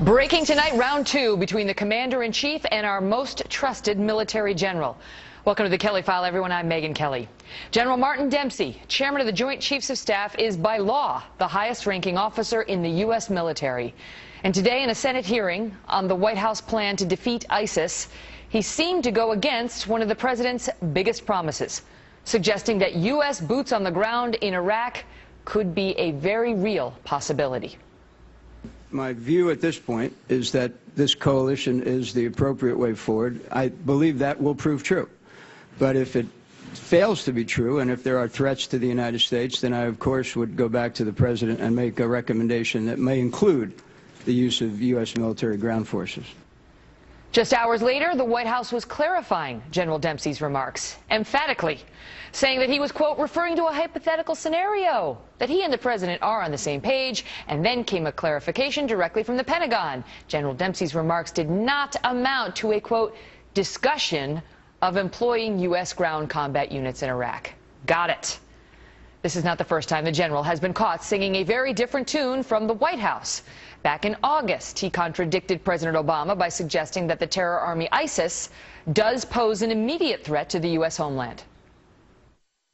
Breaking tonight, round two between the commander-in-chief and our most trusted military general. Welcome to the Kelly File, everyone. I'm Megyn Kelly. General Martin Dempsey, chairman of the Joint Chiefs of Staff, is by law the highest-ranking officer in the U.S. military. And today, in a Senate hearing on the White House plan to defeat ISIS, he seemed to go against one of the president's biggest promises, suggesting that U.S. boots on the ground in Iraq could be a very real possibility. My view at this point is that this coalition is the appropriate way forward. I believe that will prove true. But if it fails to be true, and if there are threats to the United States, then I, of course, would go back to the president and make a recommendation that may include the use of U.S. military ground forces. Just hours later, the White House was clarifying General Dempsey's remarks, emphatically, saying that he was, quote, referring to a hypothetical scenario, that he and the president are on the same page, and then came a clarification directly from the Pentagon. General Dempsey's remarks did not amount to a, quote, discussion of employing U.S. ground combat units in Iraq. Got it. This is not the first time the general has been caught singing a very different tune from the White House. Back in August, he contradicted President Obama by suggesting that the terror army ISIS does pose an immediate threat to the U.S. homeland.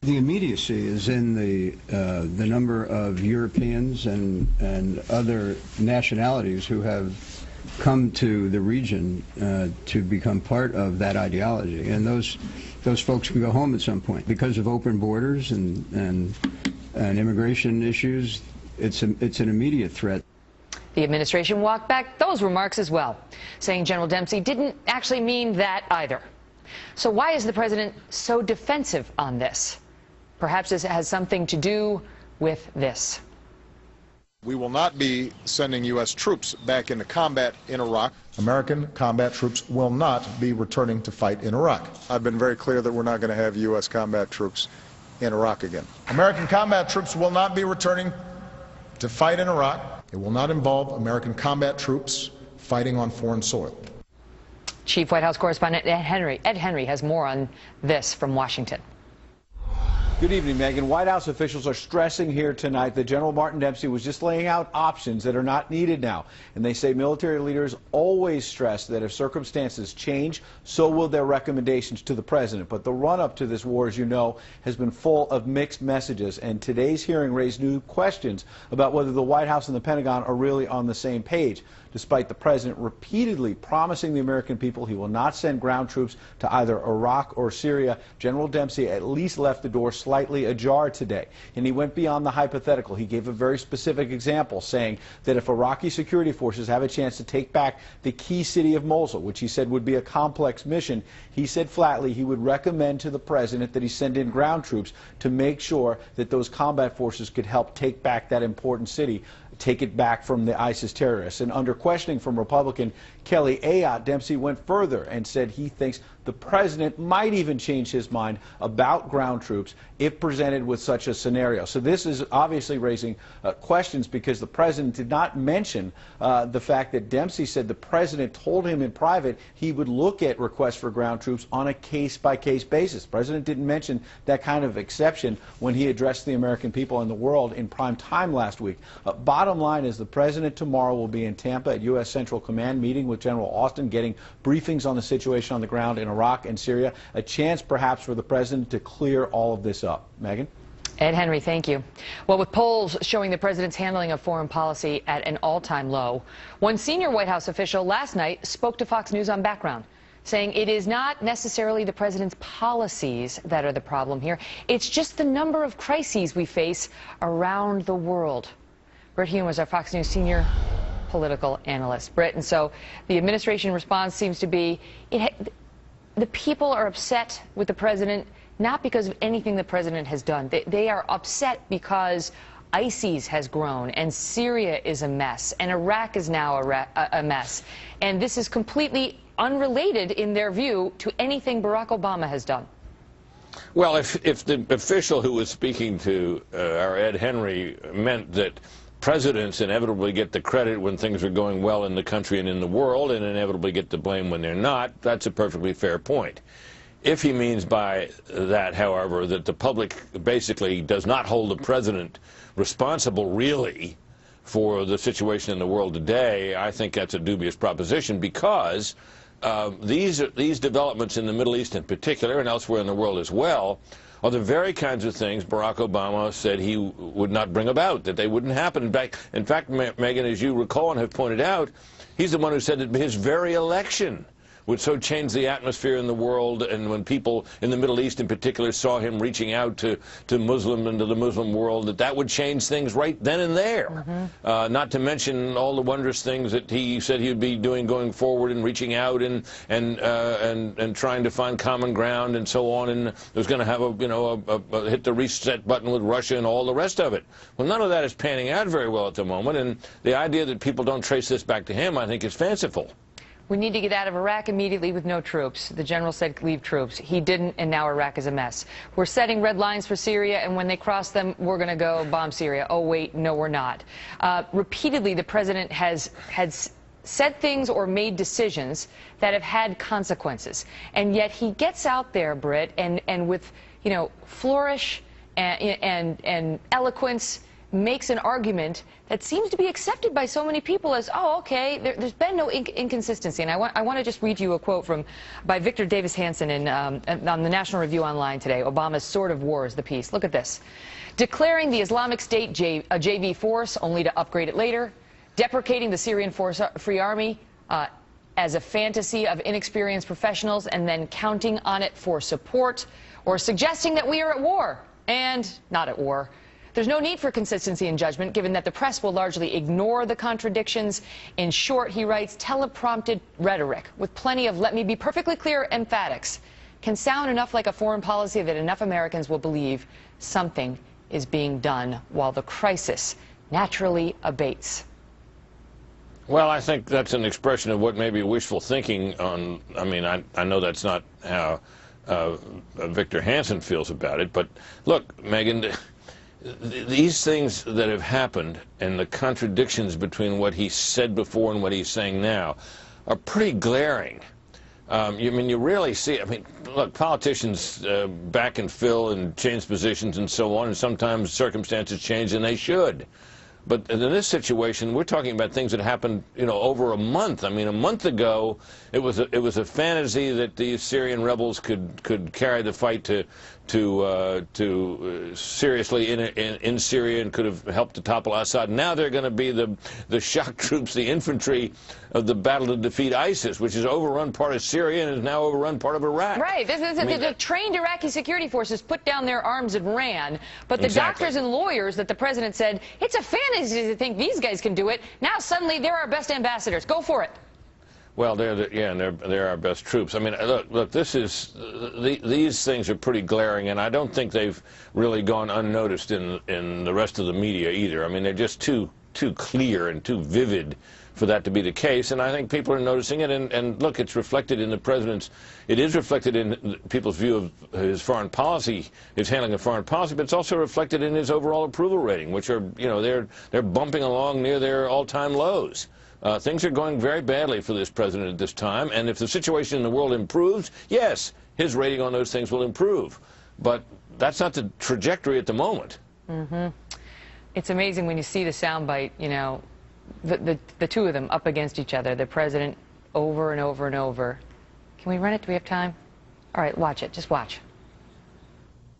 The immediacy is in the number of Europeans and other nationalities who have come to the region to become part of that ideology, and those folks can go home at some point because of open borders and immigration issues. It's an immediate threat. The administration walked back those remarks as well, saying General Dempsey didn't actually mean that either. So why is the president so defensive on this? Perhaps this has something to do with this. We will not be sending U.S. troops back into combat in Iraq. American combat troops will not be returning to fight in Iraq. I've been very clear that we're not going to have U.S. combat troops in Iraq again. American combat troops will not be returning to fight in Iraq. It will not involve American combat troops fighting on foreign soil. Chief White House correspondent Ed Henry has more on this from Washington. Good evening, Megyn. White House officials are stressing here tonight that General Martin Dempsey was just laying out options that are not needed now. And they say military leaders always stress that if circumstances change, so will their recommendations to the president. But the run-up to this war, as you know, has been full of mixed messages. And today's hearing raised new questions about whether the White House and the Pentagon are really on the same page. Despite the president repeatedly promising the American people he will not send ground troops to either Iraq or Syria, General Dempsey at least left the door slightly ajar today. And he went beyond the hypothetical. He gave a very specific example, saying that if Iraqi security forces have a chance to take back the key city of Mosul, which he said would be a complex mission, he said flatly he would recommend to the president that he send in ground troops to make sure that those combat forces could help take back that important city, take it back from the ISIS terrorists. And under questioning from Republican Kelly Ayotte, Dempsey went further and said he thinks the president might even change his mind about ground troops if presented with such a scenario. So this is obviously raising questions because the president did not mention the fact that Dempsey said the president told him in private he would look at requests for ground troops on a case-by-case basis. The president didn't mention that kind of exception when he addressed the American people and the world in prime time last week. Bottom line is the president tomorrow will be in Tampa at U.S. Central Command meeting with General Austin, getting briefings on the situation on the ground in Iraq and Syria, a chance perhaps for the president to clear all of this up. Megyn? Ed Henry, thank you. Well, with polls showing the president's handling of foreign policy at an all-time low, one senior White House official last night spoke to Fox News on Background, saying it is not necessarily the president's policies that are the problem here. It's just the number of crises we face around the world. Britt Hume was our Fox News senior political analyst. Britt, and so the administration response seems to be the people are upset with the president not because of anything the president has done. They are upset because ISIS has grown and Syria is a mess and Iraq is now a mess. And this is completely unrelated, in their view, to anything Barack Obama has done. Well, if the official who was speaking to our Ed Henry meant that presidents inevitably get the credit when things are going well in the country and in the world and inevitably get the blame when they're not, that's a perfectly fair point. If he means by that, however, that the public basically does not hold the president responsible really for the situation in the world today, I think that's a dubious proposition, because these developments in the Middle East in particular, and elsewhere in the world as well, are the very kinds of things Barack Obama said he would not bring about, that they wouldn't happen. In fact, Megan, as you recall and have pointed out, he's the one who said that his very election would so change the atmosphere in the world, and when people in the Middle East in particular saw him reaching out to Muslim and to the Muslim world, that would change things right then and there. Not to mention all the wondrous things that he said he would be doing going forward, and reaching out and trying to find common ground and so on, and was going to have a hit the reset button with Russia and all the rest of it. Well, none of that is panning out very well at the moment, and the idea that people don't trace this back to him, I think, is fanciful. We need to get out of Iraq immediately with no troops. The general said leave troops. He didn't, and now Iraq is a mess. We're setting red lines for Syria, and when they cross them, we're going to go bomb Syria. Oh, wait, no, we're not. Repeatedly, the president has said things or made decisions that have had consequences. And yet he gets out there, Britt, and with, flourish and eloquence, makes an argument that seems to be accepted by so many people as, oh, okay, there's been no inconsistency. And I want to just read you a quote by Victor Davis Hanson on the National Review Online today. Obama's Sword of War is the piece. Look at this. Declaring the Islamic State a JV force only to upgrade it later. Deprecating the Syrian Free Army as a fantasy of inexperienced professionals and then counting on it for support. Or suggesting that we are at war and not at war. There's no need for consistency in judgment, given that the press will largely ignore the contradictions. In short, he writes, teleprompted rhetoric with plenty of, let me be perfectly clear, emphatics can sound enough like a foreign policy that enough Americans will believe something is being done while the crisis naturally abates. Well, I think that's an expression of what may be wishful thinking on, I know that's not how Victor Hanson feels about it, but look, Megan, these things that have happened and the contradictions between what he said before and what he's saying now are pretty glaring. You rarely see, look, politicians back and fill and change positions and so on, and sometimes circumstances change, and they should. But in this situation, we're talking about things that happened, over a month. A month ago, it was a fantasy that the Syrian rebels could carry the fight to seriously in Syria and could have helped to topple Assad. Now they're going to be the shock troops, the infantry of the battle to defeat ISIS, which has overrun part of Syria and has now overrun part of Iraq. Right. The trained Iraqi security forces put down their arms and ran. But the doctors and lawyers that the president said, it's a fantasy to think these guys can do it. Now suddenly they're our best ambassadors. Go for it. Well, they're our best troops. Look, these things are pretty glaring, and I don't think they've really gone unnoticed in the rest of the media either. They're just too clear and too vivid for that to be the case, and I think people are noticing it. And look, it's reflected in the president's. It is reflected in people's view of his foreign policy, his handling of foreign policy, but it's also reflected in his overall approval rating, which are, they're bumping along near their all-time lows. Things are going very badly for this president at this time, and if the situation in the world improves, yes, his rating on those things will improve. But that's not the trajectory at the moment. It's amazing when you see the soundbite, the two of them up against each other, the president over and over and over. Can we run it? Do we have time? All right, watch it. Just watch.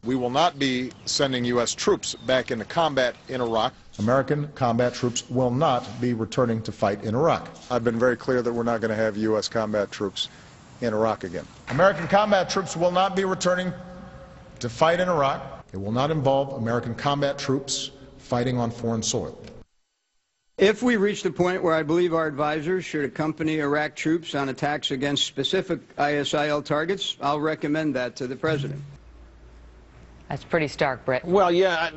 We will not be sending U.S. troops back into combat in Iraq. American combat troops will not be returning to fight in Iraq. I've been very clear that we're not going to have U.S. combat troops in Iraq again. American combat troops will not be returning to fight in Iraq. It will not involve American combat troops fighting on foreign soil. If we reach the point where I believe our advisors should accompany Iraq troops on attacks against specific ISIL targets, I'll recommend that to the president. That's pretty stark, Britt. Well, yeah,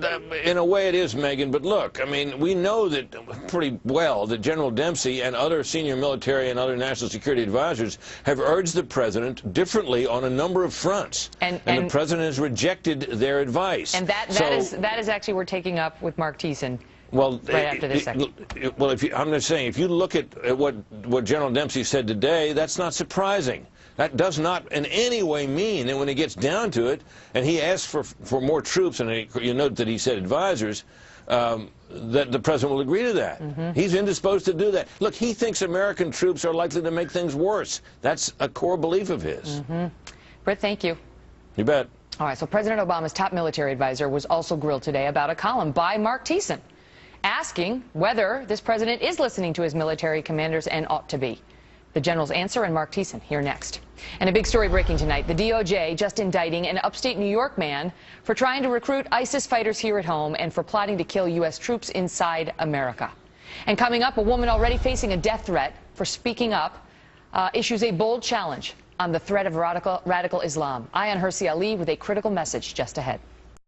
in a way it is, Megan. But look, we know that pretty well that General Dempsey and other senior military and other national security advisors have urged the president differently on a number of fronts. And the president has rejected their advice. And that is actually we're taking up with Mark Thiessen. Well, right after this section. Well, I'm just saying, if you look at what General Dempsey said today, that's not surprising. That does not in any way mean that when it gets down to it, and he asked for more troops, and you note that he said advisors, that the president will agree to that. He's indisposed to do that. Look, he thinks American troops are likely to make things worse. That's a core belief of his. Britt, thank you. You bet. All right, so President Obama's top military advisor was also grilled today about a column by Mark Thiessen, asking whether this president is listening to his military commanders and ought to be. The general's answer and Mark Thiessen here next. And a big story breaking tonight. The DOJ just indicting an upstate New York man for trying to recruit ISIS fighters here at home and for plotting to kill U.S. troops inside America. And coming up, a woman already facing a death threat for speaking up issues a bold challenge on the threat of radical Islam. Ayaan Hirsi Ali with a critical message just ahead.